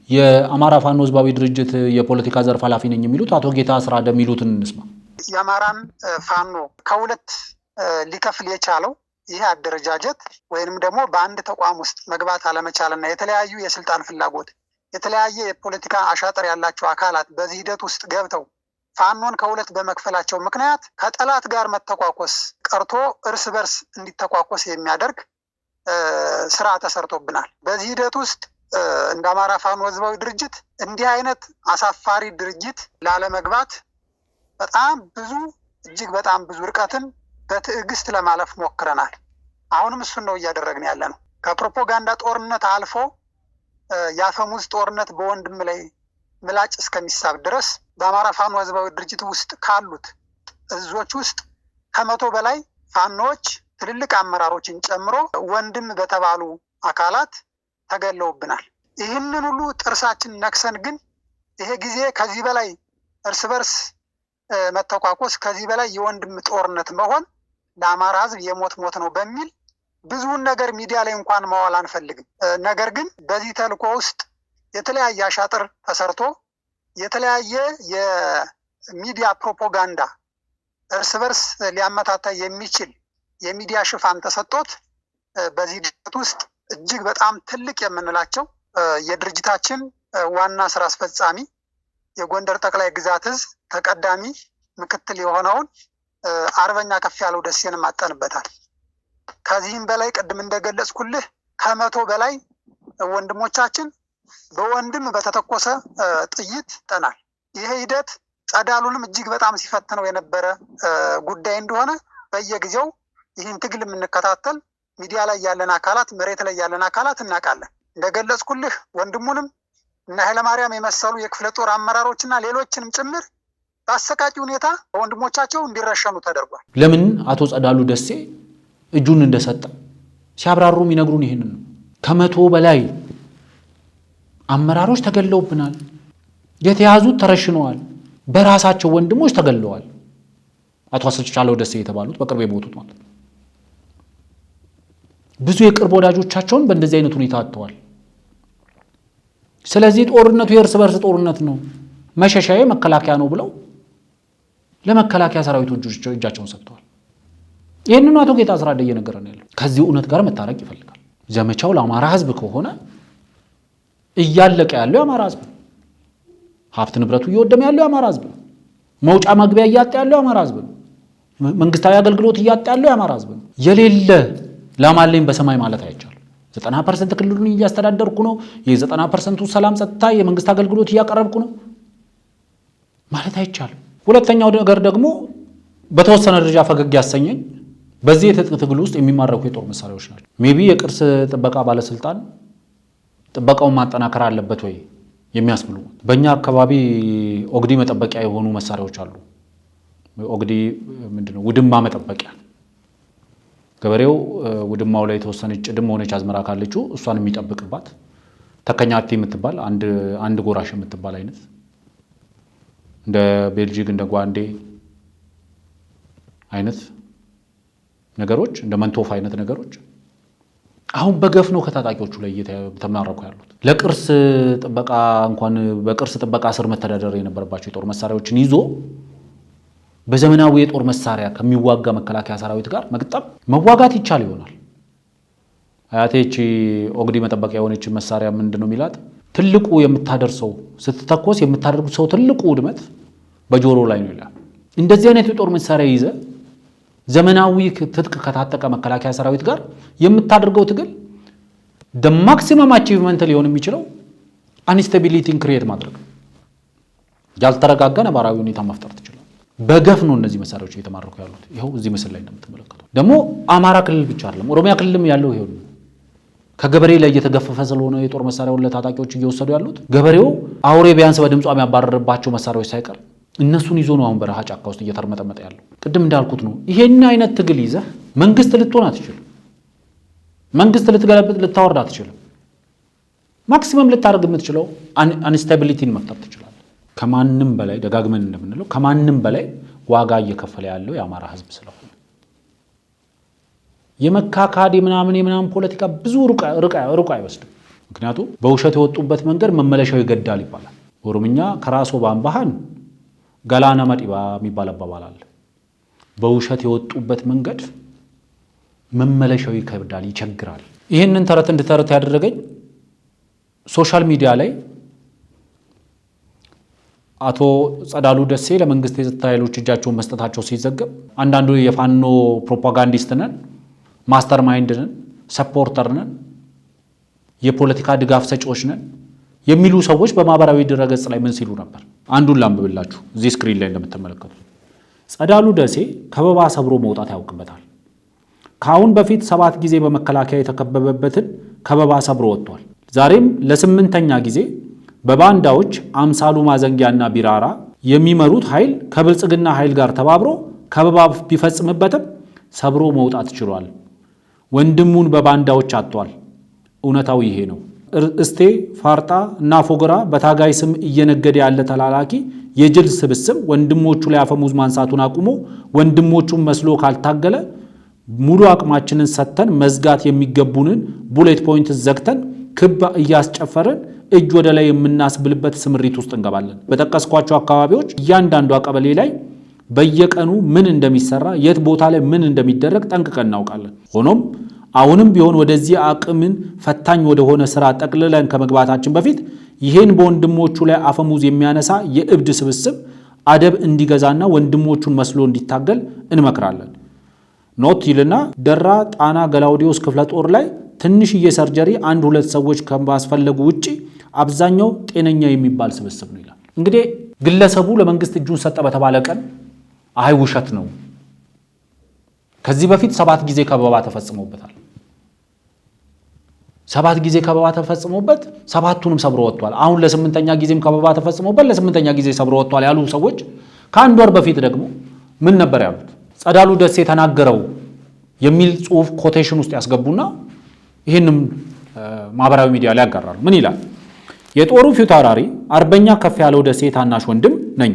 የአማራ ፋኖ ህዝባዊ ድርጅት የፖለቲካ ዘርፍ ኃላፊ ነኝ የሚሉት አቶ ጌታ አስራደ የሚሉትን እንስማ። የአማራን ፋኖ ከሁለት ሊከፍል የቻለው ይሄ አደረጃጀት ወይንም ደግሞ በአንድ ተቋም ውስጥ መግባት አለመቻልና የተለያዩ የስልጣን ፍላጎት የተለያየ የፖለቲካ አሻጥር ያላቸው አካላት በዚህ ሂደት ውስጥ ገብተው ፋኖን ከሁለት በመክፈላቸው ምክንያት ከጠላት ጋር መተኳኮስ ቀርቶ እርስ በርስ እንዲተኳኮስ የሚያደርግ ስራ ተሰርቶብናል። በዚህ ሂደት ውስጥ እንደ አማራ ፋኖ ህዝባዊ ድርጅት እንዲህ አይነት አሳፋሪ ድርጅት ላለመግባት በጣም ብዙ እጅግ በጣም ብዙ ርቀትን በትዕግስት ለማለፍ ሞክረናል። አሁንም እሱን ነው እያደረግን ያለ ነው። ከፕሮፓጋንዳ ጦርነት አልፎ የአፈሙዝ ጦርነት በወንድም ላይ ምላጭ እስከሚሳብ ድረስ በአማራ ፋኖ ህዝባዊ ድርጅት ውስጥ ካሉት እዞች ውስጥ ከ100 በላይ ፋኖዎች ትልልቅ አመራሮችን ጨምሮ ወንድም በተባሉ አካላት ተገለውብናል። ይህንን ሁሉ ጥርሳችን ነክሰን ግን ይሄ ጊዜ ከዚህ በላይ እርስ በርስ መተኳኮስ፣ ከዚህ በላይ የወንድም ጦርነት መሆን ለአማራ ህዝብ የሞት ሞት ነው በሚል ብዙውን ነገር ሚዲያ ላይ እንኳን ማዋል አንፈልግም። ነገር ግን በዚህ ተልዕኮ ውስጥ የተለያየ አሻጥር ተሰርቶ የተለያየ የሚዲያ ፕሮፓጋንዳ እርስ በርስ ሊያመታታ የሚችል የሚዲያ ሽፋን ተሰጥቶት በዚህ ድርጅት ውስጥ እጅግ በጣም ትልቅ የምንላቸው የድርጅታችን ዋና ስራ አስፈጻሚ የጎንደር ጠቅላይ ግዛት እዝ ተቀዳሚ ምክትል የሆነውን አርበኛ ከፍያለው ደሴንም አጠንበታል። ከዚህም በላይ ቅድም እንደገለጽኩልህ ከ100 በላይ ወንድሞቻችን በወንድም በተተኮሰ ጥይት ጠናል። ይሄ ሂደት ጸዳሉንም እጅግ በጣም ሲፈትነው የነበረ ጉዳይ እንደሆነ በየጊዜው ይህን ትግል የምንከታተል ሚዲያ ላይ ያለን አካላት፣ መሬት ላይ ያለን አካላት እናውቃለን። እንደገለጽኩልህ ወንድሙንም እና ኃይለማርያም የመሰሉ የክፍለ ጦር አመራሮችና ሌሎችንም ጭምር በአሰቃቂ ሁኔታ ወንድሞቻቸው እንዲረሸኑ ተደርጓል። ለምን አቶ ጸዳሉ ደሴ እጁን እንደሰጠ ሲያብራሩ የሚነግሩን ይህንን ነው። ከ100 በላይ አመራሮች ተገለውብናል፣ የተያዙት ተረሽነዋል፣ በራሳቸው ወንድሞች ተገለዋል። አቶ አስቻለው ደሴ የተባሉት በቅርብ የሞቱት ማለት ነው። ብዙ የቅርብ ወዳጆቻቸውን በእንደዚህ አይነት ሁኔታ አጥተዋል። ስለዚህ ጦርነቱ የእርስ በርስ ጦርነት ነው፣ መሸሻዬ መከላከያ ነው ብለው ለመከላከያ ሰራዊቱ እጃቸውን ሰጥተዋል። ይህንኑ አቶ ጌታ አስራደ እየነገረን ያለው ከዚህ እውነት ጋር መታረቅ ይፈልጋል። ዘመቻው ለአማራ ህዝብ ከሆነ እያለቀ ያለው የአማራ ህዝብ ነው። ሀብት ንብረቱ እየወደመ ያለው የአማራ ህዝብ ነው። መውጫ መግቢያ እያጣ ያለው የአማራ ህዝብ ነው። መንግስታዊ አገልግሎት እያጣ ያለው የአማራ ህዝብ ነው። የሌለ ላማለኝ በሰማይ ማለት አይቻልም። 90% ክልሉን እያስተዳደርኩ ነው፣ የ90% ሰላም ጸጥታ የመንግስት አገልግሎት እያቀረብኩ ነው ማለት አይቻልም። ሁለተኛው ነገር ደግሞ በተወሰነ ደረጃ ፈገግ ያሰኘኝ በዚህ የትጥቅ ትግል ውስጥ የሚማረኩ የጦር መሳሪያዎች ናቸው። ሜቢ የቅርስ ጥበቃ ባለስልጣን ጥበቃውን ማጠናከር አለበት ወይ የሚያስብሉ። በእኛ አካባቢ ኦግዲ መጠበቂያ የሆኑ መሳሪያዎች አሉ። ኦግዲ ምንድነው? ውድማ መጠበቂያ። ገበሬው ውድማው ላይ የተወሰነች ጭድም ሆነች አዝመራ ካለችው እሷን የሚጠብቅባት ተከኛቲ የምትባል አንድ ጎራሽ የምትባል አይነት እንደ ቤልጂክ እንደ ጓንዴ አይነት ነገሮች እንደ መንቶፍ አይነት ነገሮች አሁን በገፍ ነው ከታጣቂዎቹ ላይ እየተማረኩ ያሉት። ለቅርስ ጥበቃ እንኳን በቅርስ ጥበቃ ስር መተዳደር የነበረባቸው የጦር መሳሪያዎችን ይዞ በዘመናዊ የጦር መሳሪያ ከሚዋጋ መከላከያ ሰራዊት ጋር መግጠም መዋጋት ይቻል ይሆናል። አያቴቺ ኦግዲ መጠበቂያ የሆነች መሳሪያ ምንድነው የሚላት? ትልቁ የምታደርሰው ስትተኮስ የምታደርጉት ሰው ትልቁ ውድመት በጆሮ ላይ ነው ይላል። እንደዚህ አይነት የጦር መሳሪያ ይዘ ዘመናዊ ትጥቅ ከታጠቀ መከላከያ ሰራዊት ጋር የምታደርገው ትግል ማክሲመም አቺቭመንት ሊሆን የሚችለው አንስታቢሊቲን ክሪኤት ማድረግ፣ ያልተረጋጋ ነባራዊ ሁኔታ መፍጠር ትችላል። በገፍ ነው እነዚህ መሳሪያዎች እየተማረኩ ያሉት። ይኸው እዚህ ምስል ላይ እንደምትመለከቱት ደግሞ አማራ ክልል ብቻ አይደለም፣ ኦሮሚያ ክልልም ያለው ይሄው ነው። ከገበሬ ላይ እየተገፈፈ ስለሆነ የጦር መሳሪያውን ለታጣቂዎች እየወሰዱ ያሉት ገበሬው አውሬ ቢያንስ በድምጿ የሚያባረርባቸው መሳሪያዎች ሳይቀር እነሱን ይዞ ነው አሁን በረሃ ጫካ ውስጥ እየተርመጠመጠ ያለው። ቅድም እንዳልኩት ነው። ይሄን አይነት ትግል ይዘህ መንግስት ልትሆን አትችልም። መንግስት ልትገለብጥ ልታወርድ አትችልም። ማክሲመም ልታደርግ የምትችለው አንስታቢሊቲን መፍጠር ትችላለህ። ከማንም በላይ ደጋግመን እንደምንለው ከማንም በላይ ዋጋ እየከፈለ ያለው የአማራ ህዝብ ስለሆነ የመካካድ የምናምን ፖለቲካ ብዙ ሩቅ አይወስድም። ምክንያቱም በውሸት የወጡበት መንገድ መመለሻው ይገዳል ይባላል። ኦሮምኛ ከራሶ ባምባሃን ገላና መዲባ የሚባል አባባል አለ። በውሸት የወጡበት መንገድ መመለሻው ይከብዳል፣ ይቸግራል። ይህንን ተረት እንድተረት ያደረገኝ ሶሻል ሚዲያ ላይ አቶ ጸዳሉ ደሴ ለመንግስት የጸጥታ ኃይሎች እጃቸውን መስጠታቸው ሲዘገብ አንዳንዱ የፋኖ ፕሮፓጋንዲስት ነን፣ ማስተር ማይንድ ነን፣ ሰፖርተር ነን፣ የፖለቲካ ድጋፍ ሰጪዎች ነን የሚሉ ሰዎች በማህበራዊ ድረገጽ ላይ ምን ሲሉ ነበር? አንዱን ላንብብላችሁ እዚህ ስክሪን ላይ እንደምትመለከቱት ጸዳሉ ደሴ ከበባ ሰብሮ መውጣት ያውቅበታል። ከአሁን በፊት 7 ጊዜ በመከላከያ የተከበበበትን ከበባ ሰብሮ ወጥቷል። ዛሬም ለ8ኛ ጊዜ በባንዳዎች አምሳሉ ማዘንጊያና ቢራራ የሚመሩት ኃይል ከብልጽግና ኃይል ጋር ተባብሮ ከበባ ቢፈጽምበትም ሰብሮ መውጣት ችሏል። ወንድሙን በባንዳዎች አጥቷል። እውነታው ይሄ ነው። እስቴ፣ ፋርጣ እና ፎገራ በታጋይ ስም እየነገደ ያለ ተላላኪ የጅል ስብስብ ወንድሞቹ ላይ አፈሙዝ ማንሳቱን አቁሞ ወንድሞቹን መስሎ ካልታገለ ሙሉ አቅማችንን ሰጥተን መዝጋት የሚገቡንን ቡሌት ፖይንት ዘግተን ክብ እያስጨፈርን እጅ ወደ ላይ የምናስብልበት ስምሪት ውስጥ እንገባለን። በጠቀስኳቸው አካባቢዎች እያንዳንዱ ቀበሌ ላይ በየቀኑ ምን እንደሚሰራ የት ቦታ ላይ ምን እንደሚደረግ ጠንቅቀን እናውቃለን። ሆኖም አሁንም ቢሆን ወደዚህ አቅምን ፈታኝ ወደሆነ ስራ ጠቅልለን ከመግባታችን በፊት ይሄን በወንድሞቹ ላይ አፈሙዝ የሚያነሳ የእብድ ስብስብ አደብ እንዲገዛና ወንድሞቹን መስሎ እንዲታገል እንመክራለን። ኖት ይልና ደራ ጣና ገላውዲዮስ ክፍለ ጦር ላይ ትንሽዬ ሰርጀሪ 1-2 ሰዎች ከማስፈለጉ ውጪ አብዛኛው ጤነኛ የሚባል ስብስብ ነው ይላል። እንግዲህ ግለሰቡ ለመንግስት እጁን ሰጠ በተባለ ቀን አይ ውሸት ነው፣ ከዚህ በፊት 7 ጊዜ ከበባ ተፈጽሞበታል። 7 ጊዜ ከበባ ተፈጽሞበት 7ቱንም ሰብሮ ወጥቷል። አሁን ለ8ኛ ጊዜም ከበባ ተፈጽሞበት ለ8ኛ ጊዜ ሰብሮ ወጥቷል ያሉ ሰዎች ከአንድ ወር በፊት ደግሞ ምን ነበር ያሉት? ጸዳሉ ደሴ ተናገረው የሚል ጽሁፍ ኮቴሽን ውስጥ ያስገቡና ይህንም ማህበራዊ ሚዲያ ላይ ያጋራሉ። ምን ይላል? የጦሩ ፊታውራሪ አርበኛ ከፍ ያለው ደሴ ታናሽ ወንድም ነኝ።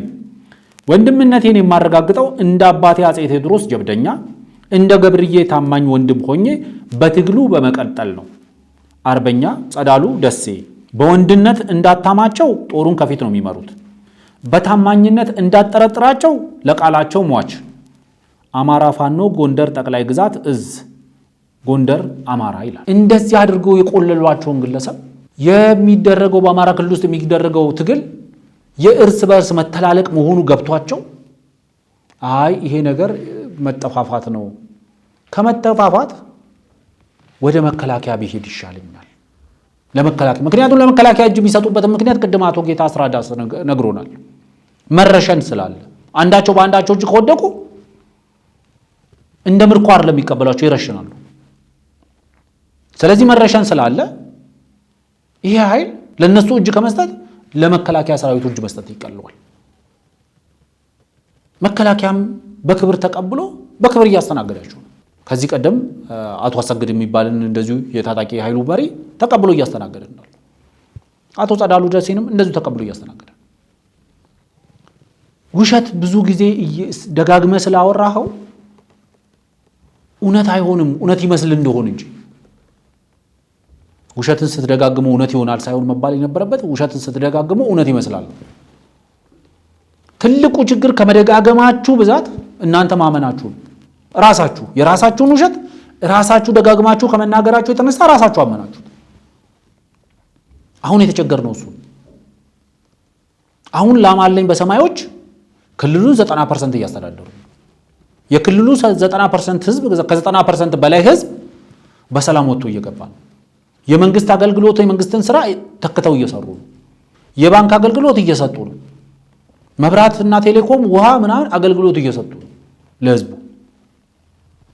ወንድምነቴን የማረጋግጠው እንደ አባቴ አጼ ቴዎድሮስ ጀብደኛ፣ እንደ ገብርዬ ታማኝ ወንድም ሆኜ በትግሉ በመቀጠል ነው። አርበኛ ጸዳሉ ደሴ በወንድነት እንዳታማቸው ጦሩን ከፊት ነው የሚመሩት። በታማኝነት እንዳጠረጥራቸው ለቃላቸው ሟች። አማራ ፋኖ ጎንደር ጠቅላይ ግዛት እዝ ጎንደር አማራ ይላል። እንደዚህ አድርገው የቆለሏቸውን ግለሰብ የሚደረገው በአማራ ክልል ውስጥ የሚደረገው ትግል የእርስ በርስ መተላለቅ መሆኑ ገብቷቸው አይ ይሄ ነገር መጠፋፋት ነው፣ ከመጠፋፋት ወደ መከላከያ ቢሄድ ይሻለኛል ለመከላከያ። ምክንያቱም ለመከላከያ እጅ የሚሰጡበት ምክንያት ቅድም አቶ ጌታ አስራዳስ ነግሮናል። መረሸን ስላለ አንዳቸው በአንዳቸው እጅ ከወደቁ እንደ ምርኮ አይደለም የሚቀበሏቸው፣ ይረሽናሉ። ስለዚህ መረሸን ስላለ ይሄ ኃይል ለነሱ እጅ ከመስጠት ለመከላከያ ሰራዊቱ እጅ መስጠት ይቀልዋል። መከላከያም በክብር ተቀብሎ በክብር እያስተናገዳቸው ነው። ከዚህ ቀደም አቶ አሰግድ የሚባልን እንደዚሁ የታጣቂ ኃይሉ መሪ ተቀብሎ እያስተናገደ ነው። አቶ ጸዳሉ ደሴንም እንደዚሁ ተቀብሎ እያስተናገደ። ውሸት ብዙ ጊዜ ደጋግመ ስላወራኸው እውነት አይሆንም፣ እውነት ይመስል እንደሆን እንጂ ውሸትን ስትደጋግመው እውነት ይሆናል ሳይሆን መባል የነበረበት ውሸትን ስትደጋግመው እውነት ይመስላል። ትልቁ ችግር ከመደጋገማችሁ ብዛት እናንተ ማመናችሁ፣ ራሳችሁ የራሳችሁን ውሸት ራሳችሁ ደጋግማችሁ ከመናገራችሁ የተነሳ ራሳችሁ አመናችሁት። አሁን የተቸገርነው እሱ። አሁን ላማለኝ በሰማዮች ክልሉን 90% እያስተዳደሩ የክልሉ 90% ህዝብ ከ90% በላይ ህዝብ በሰላም ወጥቶ እየገባ ነው። የመንግስት አገልግሎት የመንግስትን ስራ ተክተው እየሰሩ ነው። የባንክ አገልግሎት እየሰጡ ነው። መብራትና ቴሌኮም፣ ውሃ ምናምን አገልግሎት እየሰጡ ነው ለህዝቡ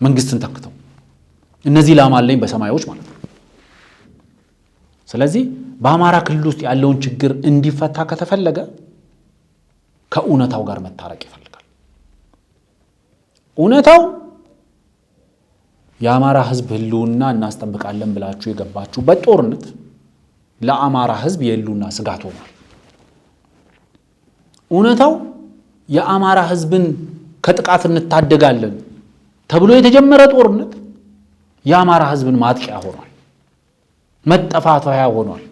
መንግስትን ተክተው። እነዚህ ላማለኝ በሰማዮች ማለት ነው። ስለዚህ በአማራ ክልል ውስጥ ያለውን ችግር እንዲፈታ ከተፈለገ ከእውነታው ጋር መታረቅ ይፈልጋል። እውነታው የአማራ ህዝብ ህልውና እናስጠብቃለን ብላችሁ የገባችሁበት ጦርነት ለአማራ ህዝብ የህልውና ስጋት ሆኗል። እውነታው የአማራ ህዝብን ከጥቃት እንታደጋለን ተብሎ የተጀመረ ጦርነት የአማራ ህዝብን ማጥቂያ ሆኗል፣ መጠፋፋያ ሆኗል፣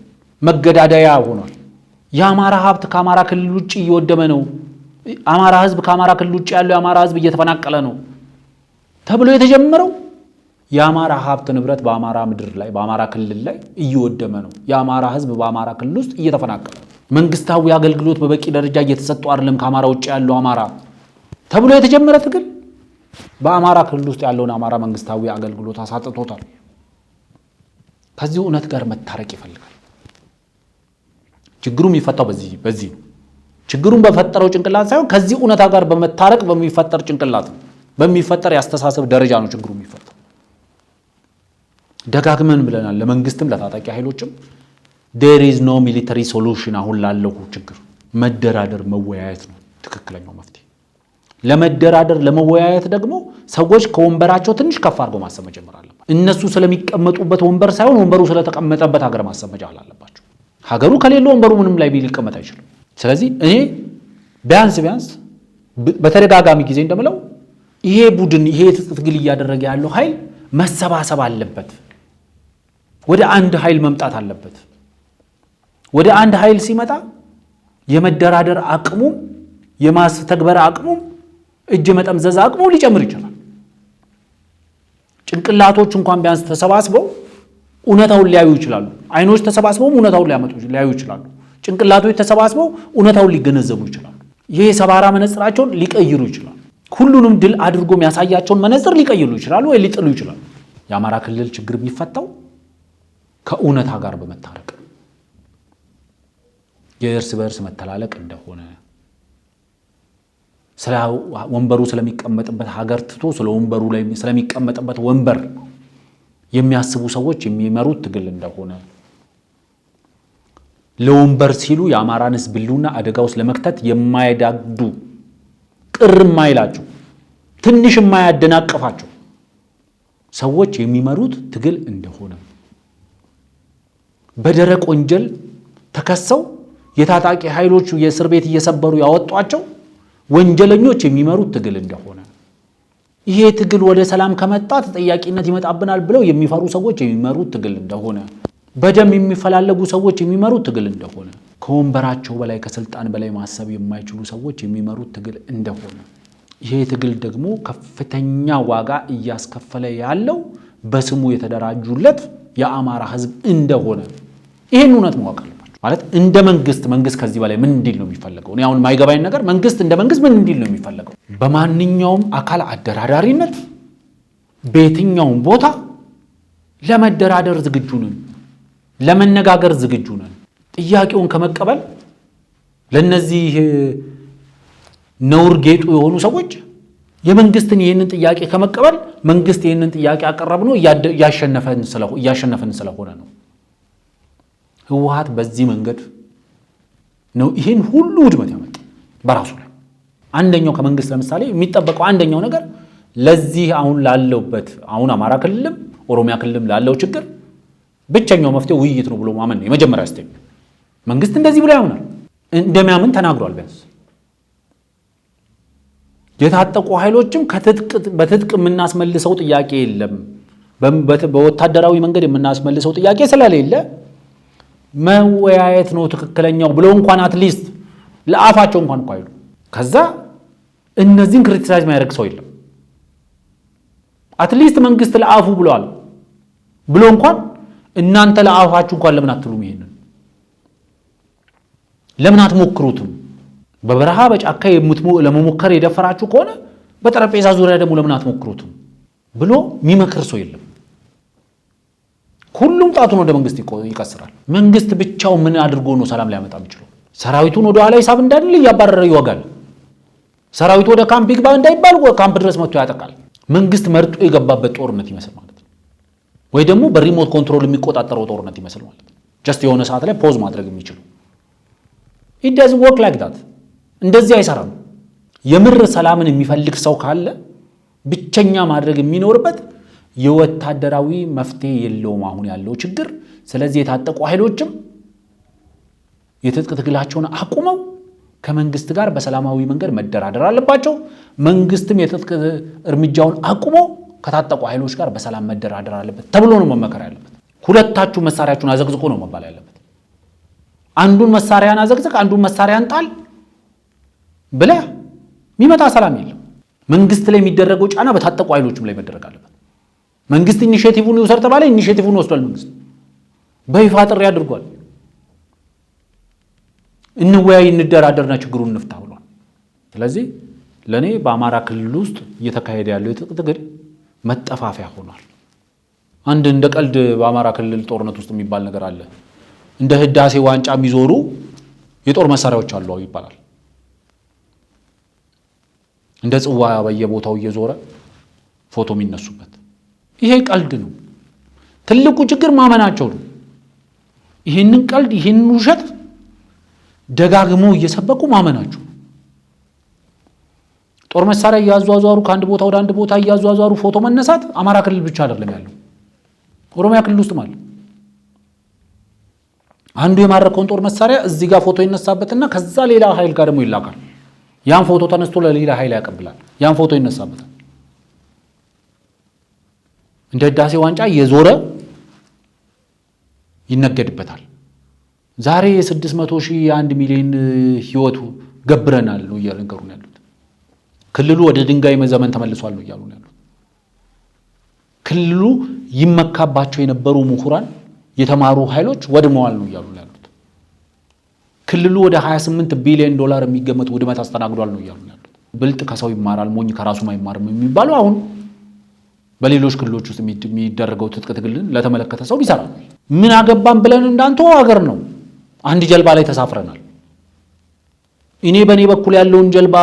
መገዳደያ ሆኗል። የአማራ ሀብት ከአማራ ክልል ውጭ እየወደመ ነው፣ አማራ ህዝብ ከአማራ ክልል ውጭ ያለው የአማራ ህዝብ እየተፈናቀለ ነው ተብሎ የተጀመረው የአማራ ሀብት ንብረት በአማራ ምድር ላይ በአማራ ክልል ላይ እየወደመ ነው። የአማራ ህዝብ በአማራ ክልል ውስጥ እየተፈናቀለ ነው። መንግስታዊ አገልግሎት በበቂ ደረጃ እየተሰጠው አይደለም ከአማራ ውጭ ያለው አማራ ተብሎ የተጀመረ ትግል በአማራ ክልል ውስጥ ያለውን አማራ መንግስታዊ አገልግሎት አሳጥቶታል። ከዚህ እውነት ጋር መታረቅ ይፈልጋል። ችግሩ የሚፈታው በዚህ ነው። ችግሩን በፈጠረው ጭንቅላት ሳይሆን ከዚህ እውነታ ጋር በመታረቅ በሚፈጠር ጭንቅላት በሚፈጠር ያስተሳሰብ ደረጃ ነው ችግሩ የሚፈጠር። ደጋግመን ብለናል። ለመንግስትም ለታጣቂ ኃይሎችም there is no military solution አሁን ላለው ችግር መደራደር መወያየት ነው ትክክለኛው መፍትሄ። ለመደራደር ለመወያየት ደግሞ ሰዎች ከወንበራቸው ትንሽ ከፍ አድርገው ማሰብ መጀመር አለባቸው። እነሱ ስለሚቀመጡበት ወንበር ሳይሆን ወንበሩ ስለተቀመጠበት ሀገር ማሰብ መቻል አለባቸው። ሀገሩ ከሌለ ወንበሩ ምንም ላይ ሊቀመጥ አይችልም። ስለዚህ እኔ ቢያንስ በተደጋጋሚ ጊዜ እንደምለው ይሄ ቡድን ይሄ ትግል እያደረገ ያለው ኃይል መሰባሰብ አለበት። ወደ አንድ ኃይል መምጣት አለበት። ወደ አንድ ኃይል ሲመጣ የመደራደር አቅሙ የማስተግበር አቅሙ እጅ መጠምዘዝ አቅሙ ሊጨምር ይችላል። ጭንቅላቶች እንኳን ቢያንስ ተሰባስበው እውነታውን ሊያዩ ይችላሉ። አይኖች ተሰባስበው እውነታውን ሊያዩ ይችላሉ። ጭንቅላቶች ተሰባስበው እውነታውን ሊገነዘቡ ይችላሉ። ይሄ ሰባራ መነጽራቸውን ሊቀይሩ ይችላሉ። ሁሉንም ድል አድርጎ የሚያሳያቸውን መነጽር ሊቀይሩ ይችላሉ ወይ ሊጥሉ ይችላሉ። የአማራ ክልል ችግር የሚፈታው ከእውነታ ጋር በመታረቅ የእርስ በእርስ መተላለቅ እንደሆነ ስለ ወንበሩ ስለሚቀመጥበት ሀገር ትቶ ስለ ወንበሩ ላይ ስለሚቀመጥበት ወንበር የሚያስቡ ሰዎች የሚመሩት ትግል እንደሆነ ለወንበር ሲሉ የአማራን ሕዝብ ህልውና አደጋ ውስጥ ለመክተት የማይዳግዱ ቅር የማይላቸው ትንሽ የማያደናቅፋቸው ሰዎች የሚመሩት ትግል እንደሆነ በደረቅ ወንጀል ተከሰው የታጣቂ ኃይሎች የእስር ቤት እየሰበሩ ያወጧቸው ወንጀለኞች የሚመሩት ትግል እንደሆነ ይሄ ትግል ወደ ሰላም ከመጣ ተጠያቂነት ይመጣብናል ብለው የሚፈሩ ሰዎች የሚመሩት ትግል እንደሆነ በደም የሚፈላለጉ ሰዎች የሚመሩት ትግል እንደሆነ ከወንበራቸው በላይ ከስልጣን በላይ ማሰብ የማይችሉ ሰዎች የሚመሩት ትግል እንደሆነ ይሄ ትግል ደግሞ ከፍተኛ ዋጋ እያስከፈለ ያለው በስሙ የተደራጁለት የአማራ ህዝብ እንደሆነ ይሄን እውነት ማወቅ አለባቸው። ማለት እንደ መንግስት ከዚህ በላይ ምን እንዲል ነው የሚፈልገው? እኔ አሁን ማይገባኝ ነገር መንግስት እንደ መንግስት ምን እንዲል ነው የሚፈልገው? በማንኛውም አካል አደራዳሪነት በየትኛውም ቦታ ለመደራደር ዝግጁ ነን፣ ለመነጋገር ዝግጁ ነን። ጥያቄውን ከመቀበል ለነዚህ ነውር ጌጡ የሆኑ ሰዎች የመንግስትን ይህንን ጥያቄ ከመቀበል መንግስት ይህንን ጥያቄ አቀረብነው እያሸነፈን ስለሆነ ነው። ህወሓት በዚህ መንገድ ነው ይህን ሁሉ ውድመት ያመጣ በራሱ ላይ። አንደኛው ከመንግስት ለምሳሌ የሚጠበቀው አንደኛው ነገር ለዚህ አሁን ላለውበት አሁን አማራ ክልልም ኦሮሚያ ክልልም ላለው ችግር ብቸኛው መፍትሄ ውይይት ነው ብሎ ማመን ነው የመጀመሪያ ስቴፕ። መንግስት እንደዚህ ብሎ ያምናል፣ እንደሚያምን ተናግሯል። ቢያንስ የታጠቁ ኃይሎችም በትጥቅ የምናስመልሰው ጥያቄ የለም፣ በወታደራዊ መንገድ የምናስመልሰው ጥያቄ ስለሌለ መወያየት ነው ትክክለኛው ብሎ እንኳን አትሊስት ለአፋቸው እንኳን እኮ አይሉ። ከዛ እነዚህን ክሪቲሳይዝ ማያደርግ ሰው የለም። አትሊስት መንግስት ለአፉ ብለዋል ብሎ እንኳን እናንተ ለአፋችሁ እንኳን ለምን አትሉም? ይሄንን ለምን አትሞክሩትም? በበረሃ በጫካ ለመሞከር የደፈራችሁ ከሆነ በጠረጴዛ ዙሪያ ደግሞ ለምን አትሞክሩትም ብሎ የሚመክር ሰው የለም። ሁሉም ጣቱን ወደ መንግስት ይቀስራል። መንግስት ብቻው ምን አድርጎ ነው ሰላም ሊያመጣ የሚችለው? ሰራዊቱን ወደ ኋላ ሂሳብ እንዳይል እያባረረ ይወጋል። ሰራዊቱ ወደ ካምፕ ይግባ እንዳይባል ካምፕ ድረስ መጥቶ ያጠቃል። መንግስት መርጦ የገባበት ጦርነት ይመስል ማለት ነው። ወይ ደግሞ በሪሞት ኮንትሮል የሚቆጣጠረው ጦርነት ይመስል ማለት ነው። ጀስት የሆነ ሰዓት ላይ ፖዝ ማድረግ የሚችሉ it doesn't work like that። እንደዚህ አይሰራም። የምር ሰላምን የሚፈልግ ሰው ካለ ብቸኛ ማድረግ የሚኖርበት የወታደራዊ መፍትሄ የለውም አሁን ያለው ችግር። ስለዚህ የታጠቁ ኃይሎችም የትጥቅ ትግላቸውን አቁመው ከመንግስት ጋር በሰላማዊ መንገድ መደራደር አለባቸው። መንግስትም የትጥቅ እርምጃውን አቁሞ ከታጠቁ ኃይሎች ጋር በሰላም መደራደር አለበት ተብሎ ነው መመከር ያለበት። ሁለታችሁ መሳሪያችሁን አዘግዝቁ ነው መባል ያለበት። አንዱን መሳሪያን አዘግዝቅ፣ አንዱን መሳሪያን ጣል ብለህ የሚመጣ ሰላም የለም። መንግስት ላይ የሚደረገው ጫና በታጠቁ ኃይሎችም ላይ መደረግ አለበት። መንግስት ኢኒሼቲቭን ይውሰድ ተባለ፣ ኢኒሼቲቭን ወስዷል። መንግስት በይፋ ጥሪ አድርጓል። እንወያይ፣ እንደራደርና ችግሩን እንፍታ ብሏል። ስለዚህ ለኔ በአማራ ክልል ውስጥ እየተካሄደ ያለው የትጥቅ ትግል መጠፋፊያ ሆኗል። አንድ እንደ ቀልድ በአማራ ክልል ጦርነት ውስጥ የሚባል ነገር አለ። እንደ ህዳሴ ዋንጫ የሚዞሩ የጦር መሳሪያዎች አሉ ይባላል። እንደ ጽዋ በየቦታው እየዞረ ፎቶ የሚነሱበት። ይሄ ቀልድ ነው። ትልቁ ችግር ማመናቸው ነው። ይሄንን ቀልድ ይሄንን ውሸት ደጋግመው እየሰበኩ ማመናቸው። ጦር መሳሪያ እያዟዟሩ ከአንድ ቦታ ወደ አንድ ቦታ እያዟዟሩ ፎቶ መነሳት አማራ ክልል ብቻ አይደለም ያለው፣ ኦሮሚያ ክልል ውስጥም አለ። አንዱ የማረከውን ጦር መሳሪያ እዚህ ጋር ፎቶ ይነሳበትና ከዛ ሌላ ኃይል ጋር ደግሞ ይላካል። ያን ፎቶ ተነስቶ ለሌላ ኃይል ያቀብላል። ያን ፎቶ ይነሳበታል። እንደ ህዳሴ ዋንጫ የዞረ ይነገድበታል። ዛሬ 600 ሺህ 1 ሚሊዮን ህይወቱ ገብረናል ነው እያነገሩን ያሉት። ክልሉ ወደ ድንጋይ ዘመን ተመልሷል ነው እያሉን ያሉት። ክልሉ ይመካባቸው የነበሩ ምሁራን የተማሩ ኃይሎች ወድመዋል ነው እያሉን ያሉት። ክልሉ ወደ 28 ቢሊዮን ዶላር የሚገመት ውድመት አስተናግዷል ነው እያሉን ያሉት። ብልጥ ከሰው ይማራል ሞኝ ከራሱ አይማርም የሚባለው አሁን በሌሎች ክልሎች ውስጥ የሚደረገው ትጥቅ ትግልን ለተመለከተ ሰው ይሰራል። ምን አገባን ብለን እንዳንተው ሀገር ነው። አንድ ጀልባ ላይ ተሳፍረናል። እኔ በኔ በኩል ያለውን ጀልባ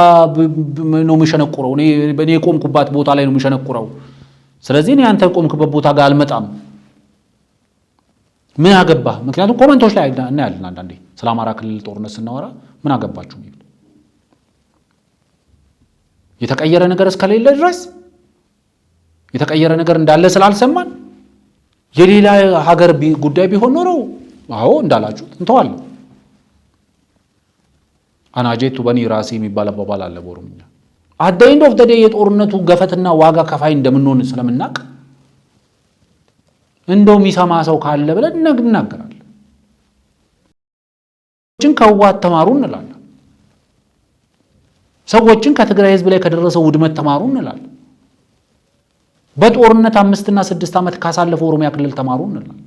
ነው የሚሸነቁረው። እኔ የቆምኩባት ቦታ ላይ ነው የሚሸነቁረው። ስለዚህ እኔ አንተ የቆምክበት ቦታ ጋር አልመጣም። ምን አገባ? ምክንያቱም ኮሜንቶች ላይ እናያለን አንዳንዴ ስለ አማራ ክልል ጦርነት ስናወራ ምን አገባችሁ የሚል የተቀየረ ነገር እስከሌለ ድረስ የተቀየረ ነገር እንዳለ ስላልሰማን የሌላ ሀገር ጉዳይ ቢሆን ኖሮ አዎ እንዳላችሁት እንተዋለን። አናጄቱ በኒ ራሴ የሚባል አባባል አለ በኦሮምኛ። አት ዘ ኤንድ ኦፍ ዘ ዴይ የጦርነቱ ገፈትና ዋጋ ከፋይ እንደምንሆን ስለምናቅ እንደው የሚሰማ ሰው ካለ ብለን እናገራለን። ሰዎችን ከህወሓት ተማሩ እንላለን። ሰዎችን ከትግራይ ህዝብ ላይ ከደረሰው ውድመት ተማሩ እንላለን። በጦርነት 5 እና 6 ዓመት ካሳለፈው ኦሮሚያ ክልል ተማሩ እንላለን።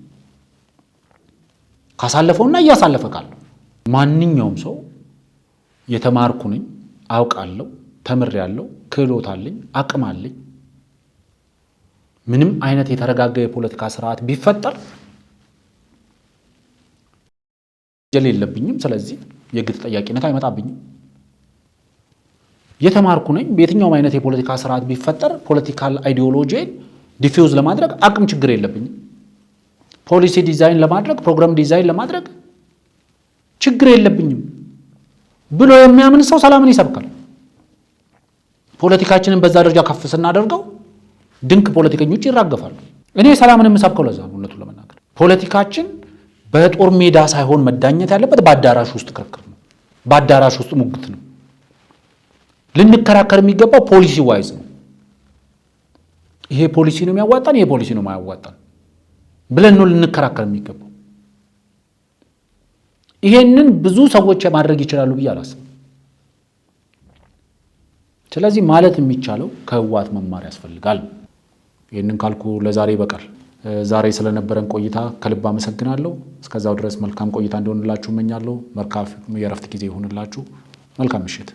ካሳለፈውና እያሳለፈ ካለው ማንኛውም ሰው የተማርኩ ነኝ፣ አውቃለሁ፣ ተምሬያለሁ፣ ክህሎት አለኝ፣ አቅም አለኝ፣ ምንም አይነት የተረጋጋ የፖለቲካ ስርዓት ቢፈጠር ጀል የለብኝም። ስለዚህ የግድ ተጠያቂነት አይመጣብኝም። የተማርኩ ነኝ። በየትኛውም አይነት የፖለቲካ ስርዓት ቢፈጠር ፖለቲካል አይዲዮሎጂ ዲፊውዝ ለማድረግ አቅም ችግር የለብኝም። ፖሊሲ ዲዛይን ለማድረግ ፕሮግራም ዲዛይን ለማድረግ ችግር የለብኝም ብሎ የሚያምን ሰው ሰላምን ይሰብካል። ፖለቲካችንን በዛ ደረጃ ከፍ ስናደርገው ድንቅ ፖለቲከኞች ይራገፋሉ። እኔ ሰላምን የምሰብከው ለዛ ነው። እውነቱን ለመናገር ፖለቲካችን በጦር ሜዳ ሳይሆን መዳኘት ያለበት በአዳራሽ ውስጥ ክርክር ነው፣ በአዳራሽ ውስጥ ሙግት ነው። ልንከራከር የሚገባው ፖሊሲ ዋይዝ ነው። ይሄ ፖሊሲ ነው የሚያዋጣን፣ ይሄ ፖሊሲ ነው የማያዋጣን ብለን ነው ልንከራከር የሚገባው። ይሄንን ብዙ ሰዎች ማድረግ ይችላሉ ብዬ አላስብም። ስለዚህ ማለት የሚቻለው ከህወሓት መማር ያስፈልጋል። ይሄንን ካልኩ ለዛሬ ይበቃል። ዛሬ ስለነበረን ቆይታ ከልብ አመሰግናለሁ። እስከዛው ድረስ መልካም ቆይታ እንዲሆንላችሁ እመኛለሁ። መልካም የእረፍት ጊዜ ይሁንላችሁ። መልካም ምሽት።